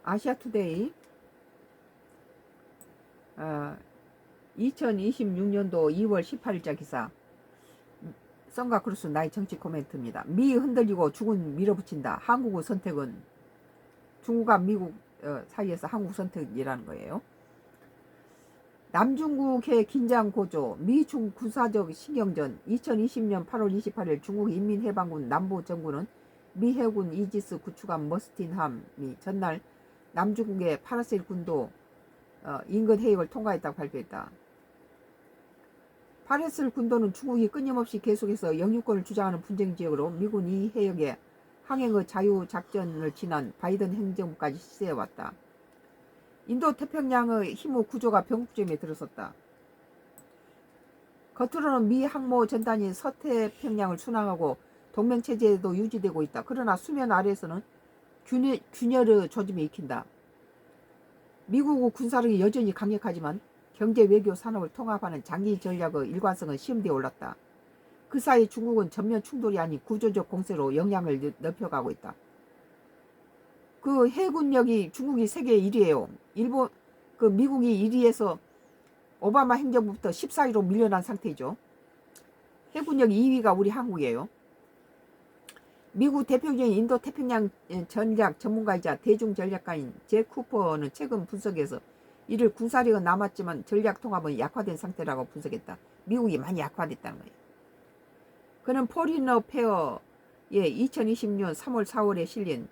아시아투데이 2026년도 2월 18일자 기사. 썬가 크루스 나의 정치 코멘트입니다. 미 흔들리고 중은 밀어붙인다. 한국의 선택은 중국과 미국 사이에서 한국 선택이라는 거예요. 남중국해 긴장 고조, 미중 군사적 신경전. 2020년 8월 28일 중국 인민해방군 남부정부는 미 해군 이지스 구축함 머스틴함이 전날 남중국의 파라셀 군도 인근 해역을 통과했다고 발표했다. 파라셀 군도는 중국이 끊임없이 계속해서 영유권을 주장하는 분쟁지역으로 미군 이 해역에 항행의 자유작전을 지난 바이든 행정부까지 시세해왔다. 인도태평양의 힘의 구조가 변곡점에 들어섰다. 겉으로는 미 항모 전단이 서태평양을 순항하고 동맹체제도 유지되고 있다. 그러나 수면 아래에서는 균열의 조짐이 익힌다. 미국의 군사력이 여전히 강력하지만 경제, 외교, 산업을 통합하는 장기 전략의 일관성은 시험대에 올랐다. 그 사이 중국은 전면 충돌이 아닌 구조적 공세로 영향을 넓혀가고 있다. 그 해군력이 중국이 세계 1위예요. 미국이 1위에서 오바마 행정부부터 14위로 밀려난 상태죠. 해군력 2위가 우리 한국이에요. 미국 대표적인 인도태평양 전략 전문가이자 대중전략가인 제 쿠퍼는 최근 분석에서 이를 군사력은 남았지만 전략 통합은 약화된 상태라고 분석했다. 미국이 많이 약화됐다는 거예요. 그는 포린 어페어의 2020년 3월 4월에 실린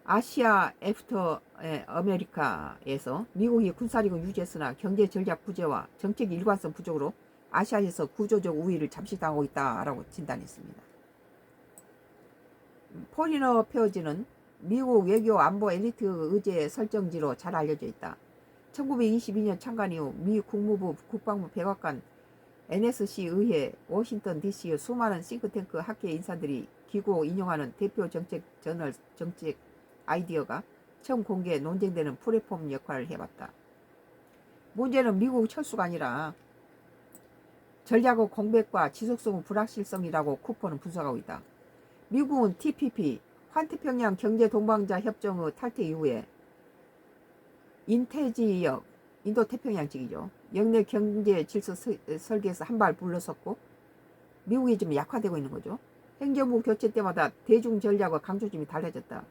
아시아 애프터 아메리카에서 미국이 군사력은 유지했으나 경제 전략 부재와 정책 일관성 부족으로 아시아에서 구조적 우위를 잠식당하고 있다라고 진단했습니다. 포린 어페어즈는 미국 외교 안보 엘리트 의제 설정지로 잘 알려져 있다. 1922년 창간 이후 미 국무부 국방부 백악관 NSC 의회 워싱턴 DC의 수많은 싱크탱크 학계 인사들이 기고 인용하는 대표 정책 저널 정책 아이디어가 처음 공개 논쟁되는 플랫폼 역할을 해봤다. 문제는 미국 철수가 아니라 전략의 공백과 지속성의 불확실성이라고 쿠퍼는 분석하고 있다. 미국은 TPP, 환태평양 경제동반자 협정의 탈퇴 이후에 인태지역, 인도태평양 지역이죠. 영내 경제 질서 설계에서 한 발 물러섰고 미국이 좀 약화되고 있는 거죠. 행정부 교체 때마다 대중 전략과 강조점이 달라졌다.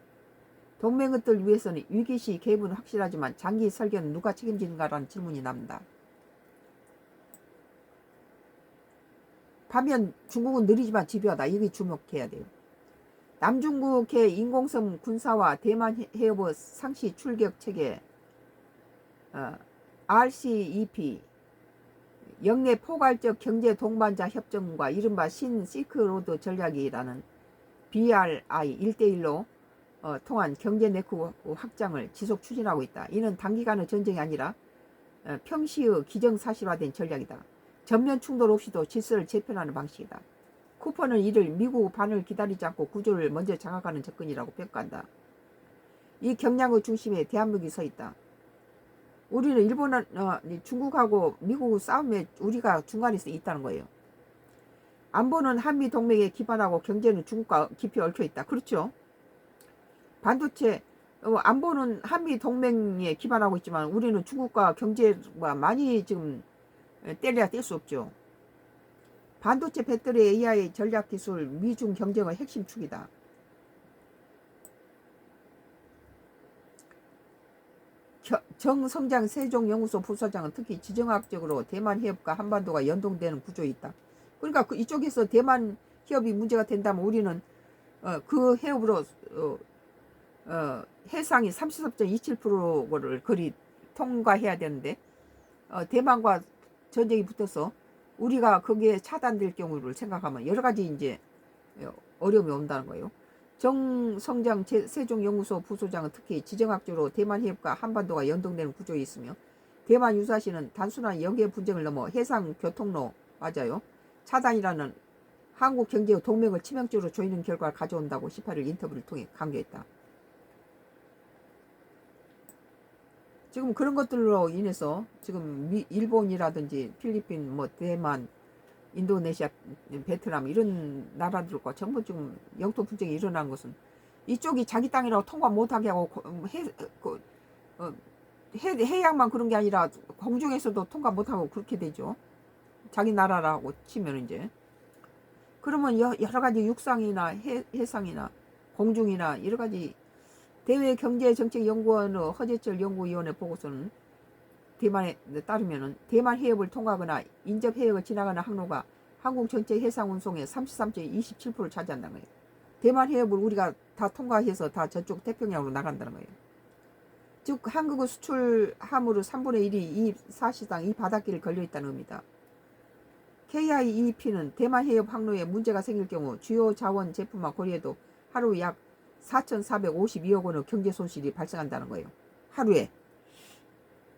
동맹국들 위해서는 위기시 개입은 확실하지만 장기 설계는 누가 책임지는가라는 질문이 남는다. 반면 중국은 느리지만 집요하다. 이게 주목해야 돼요. 남중국해 인공섬 군사와 대만 해협의 상시 출격 체계 RCEP 영내 포괄적 경제 동반자 협정과 이른바 신 시크로드 전략이라는 BRI 1대1로 통한 경제 네트워크 확장을 지속 추진하고 있다. 이는 단기간의 전쟁이 아니라 평시의 기정사실화된 전략이다. 전면 충돌 없이도 질서를 재편하는 방식이다. 쿠퍼는 이를 미국 반을 기다리지 않고 구조를 먼저 장악하는 접근이라고 평가한다. 이 경량의 중심에 대한민국이 서 있다. 우리는 중국하고 미국의 싸움에 우리가 중간에 있다는 거예요. 안보는 한미 동맹에 기반하고 경제는 중국과 깊이 얽혀 있다. 그렇죠? 반도체 안보는 한미 동맹에 기반하고 있지만 우리는 중국과 경제가 많이 지금 뗄래야 뗄 수 없죠. 반도체, 배터리, AI, 전략기술, 미중 경쟁의 핵심 축이다. 정성장 세종연구소 부소장은 특히 지정학적으로 대만 해협과 한반도가 연동되는 구조에 있다. 그러니까 이쪽에서 대만 해협이 문제가 된다면 우리는 그 해협으로 해상이 33.27%를 거리 통과해야 되는데 대만과 전쟁이 붙어서 우리가 거기에 차단될 경우를 생각하면 여러 가지 이제 어려움이 온다는 거예요. 정성장 세종연구소 부소장은 특히 지정학적으로 대만 해협과 한반도가 연동되는 구조에 있으며 대만 유사시는 단순한 영해 분쟁을 넘어 해상 교통로 맞아요. 차단이라는 한국 경제의 동맹을 치명적으로 조이는 결과를 가져온다고 18일 인터뷰를 통해 강조했다. 지금 그런 것들로 인해서 지금 일본이라든지 필리핀, 대만, 인도네시아, 베트남 이런 나라들과 전부 지금 영토 분쟁이 일어난 것은 이쪽이 자기 땅이라고 통과 못하게 하고 해양만 그런 게 아니라 공중에서도 통과 못하고 그렇게 되죠. 자기 나라라고 치면 이제. 그러면 여러 가지 육상이나 해상이나 공중이나 여러 가지 대외경제정책연구원의 허재철 연구위원회 보고서는 대만에 따르면은 대만 해협을 통과하거나 인접 해역을 지나가는 항로가 한국 전체 해상 운송의 33.27%를 차지한다는 거예요. 대만 해협을 우리가 다 통과해서 다 저쪽 태평양으로 나간다는 거예요. 즉 한국의 수출 함으로 3분의 1이 사실상 이 바닷길에 걸려 있다는 겁니다. KIEP는 대만 해협 항로에 문제가 생길 경우 주요 자원 제품과 거래에도 하루 약 4,452억 원의 경제 손실이 발생한다는 거예요. 하루에.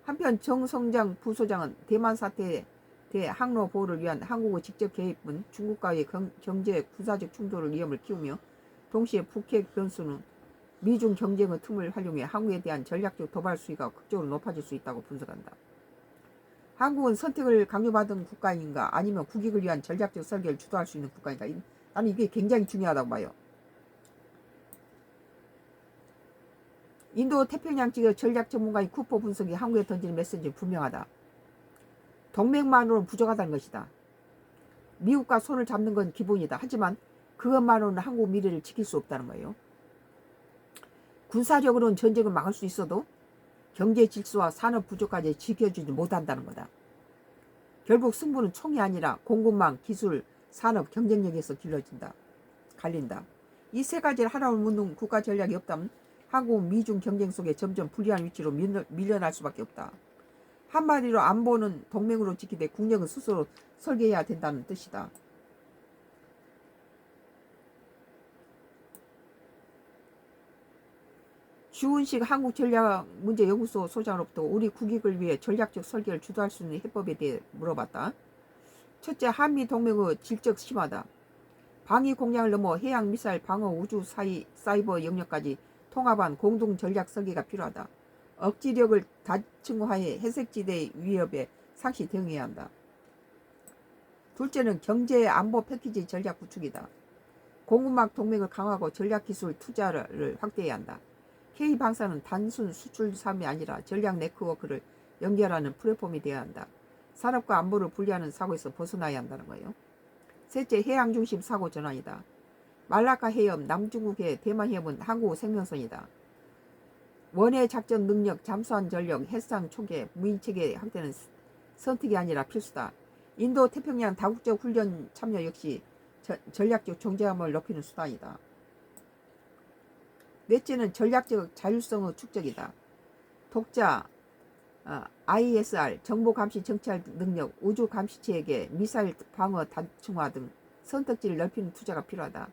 한편 정성장 부소장은 대만 사태에 대해 항로 보호를 위한 한국의 직접 개입은 중국과의 경제 군사적 충돌을 위험을 키우며 동시에 북핵 변수는 미중 경쟁의 틈을 활용해 한국에 대한 전략적 도발 수위가 극적으로 높아질 수 있다고 분석한다. 한국은 선택을 강요받은 국가인가 아니면 국익을 위한 전략적 설계를 주도할 수 있는 국가인가? 나는 이게 굉장히 중요하다고 봐요. 인도 태평양 지역 전략 전문가인 쿠퍼 분석이 한국에 던지는 메시지는 분명하다. 동맹만으로는 부족하다는 것이다. 미국과 손을 잡는 건 기본이다. 하지만 그것만으로는 한국 미래를 지킬 수 없다는 거예요. 군사력으로는 전쟁을 막을 수 있어도 경제 질서와 산업 부족까지 지켜주지 못한다는 거다. 결국 승부는 총이 아니라 공급망, 기술, 산업, 경쟁력에서 갈린다. 이 세 가지를 하나로 묻는 국가 전략이 없다면 한국 미중 경쟁 속에 점점 불리한 위치로 밀려날 수밖에 없다. 한마디로 안보는 동맹으로 지키되 국력은 스스로 설계해야 된다는 뜻이다. 주은식 한국전략문제연구소 소장으로부터 우리 국익을 위해 전략적 설계를 주도할 수 있는 해법에 대해 물어봤다. 첫째, 한미 동맹의 질적 심화다. 방위 공략을 넘어 해양 미사일 방어 우주 사이버 영역까지 통합한 공동 전략 설계가 필요하다. 억지력을 다층화해 해색지대의 위협에 상시 대응해야 한다. 둘째는 경제 안보 패키지 전략 구축이다. 공급망 동맹을 강화하고 전략기술 투자를 확대해야 한다. K방사는 단순 수출 사업이 아니라 전략 네트워크를 연결하는 플랫폼이 되어야 한다. 산업과 안보를 분리하는 사고에서 벗어나야 한다는 거예요. 셋째, 해양 중심 사고 전환이다. 말라카 해협, 남중국해, 대만 해협은 한국 생명선이다. 원해 작전 능력, 잠수함 전력, 해상 초계, 무인체계 확대는 선택이 아니라 필수다. 인도 태평양 다국적 훈련 참여 역시 전략적 존재감을 높이는 수단이다. 넷째는 전략적 자율성의 축적이다. 독자, ISR, 정보감시 정찰 능력, 우주감시체계, 미사일 방어 다층화 등 선택지를 넓히는 투자가 필요하다.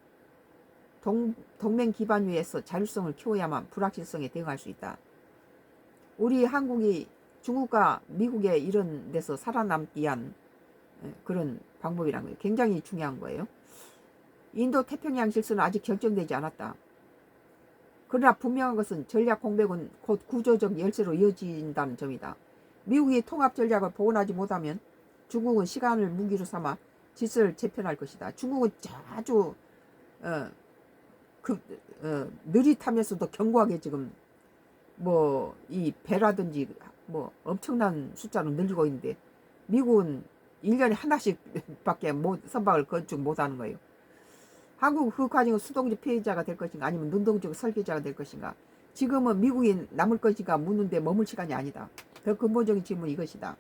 동맹 기반 위에서 자율성을 키워야만 불확실성에 대응할 수 있다. 우리 한국이 중국과 미국의 이런 데서 살아남기 위한 그런 방법이란 거예요. 굉장히 중요한 거예요. 인도 태평양 질서는 아직 결정되지 않았다. 그러나 분명한 것은 전략 공백은 곧 구조적 열세로 이어진다는 점이다. 미국이 통합 전략을 복원하지 못하면 중국은 시간을 무기로 삼아 질서를 재편할 것이다. 중국은 아주 느릿하면서도 견고하게 지금 뭐 이 배라든지 뭐 엄청난 숫자로 늘리고 있는데 미국은 1년에 하나씩 밖에 선박을 건축 못하는 거예요. 한국 그 과정은 수동적 피해자가 될 것인가 아니면 능동적 설계자가 될 것인가. 지금은 미국이 남을 것인가 묻는데 머물 시간이 아니다. 더 근본적인 질문은 이것이다.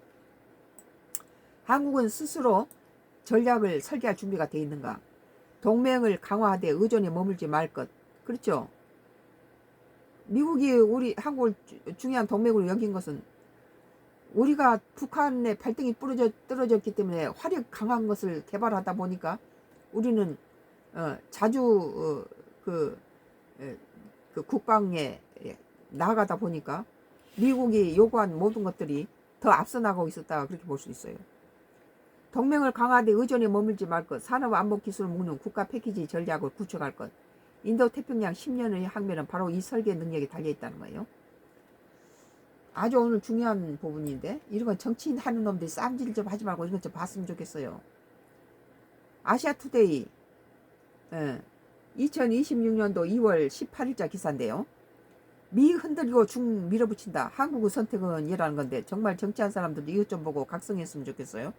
한국은 스스로 전략을 설계할 준비가 되어 있는가. 동맹을 강화하되 의존에 머물지 말 것. 그렇죠. 미국이 우리 한국을 중요한 동맹으로 여긴 것은 우리가 북한의 발등이 떨어졌기 때문에 화력 강한 것을 개발하다 보니까 우리는 자주 그 국방에 나아가다 보니까 미국이 요구한 모든 것들이 더 앞서 나가고 있었다 그렇게 볼 수 있어요. 동맹을 강화하되 의존에 머물지 말 것, 산업 안보 기술을 묶는 국가 패키지 전략을 구축할 것. 인도 태평양 10년의 항면은 바로 이 설계 능력이 달려있다는 거예요. 아주 오늘 중요한 부분인데 이런 건 정치인 하는 놈들이 쌈질 좀 하지 말고 이건 좀 봤으면 좋겠어요. 아시아투데이 2026년도 2월 18일자 기사인데요. 미 흔들리고 중 밀어붙인다. 한국의 선택은 이라는 건데 정말 정치한 사람들도 이것 좀 보고 각성했으면 좋겠어요.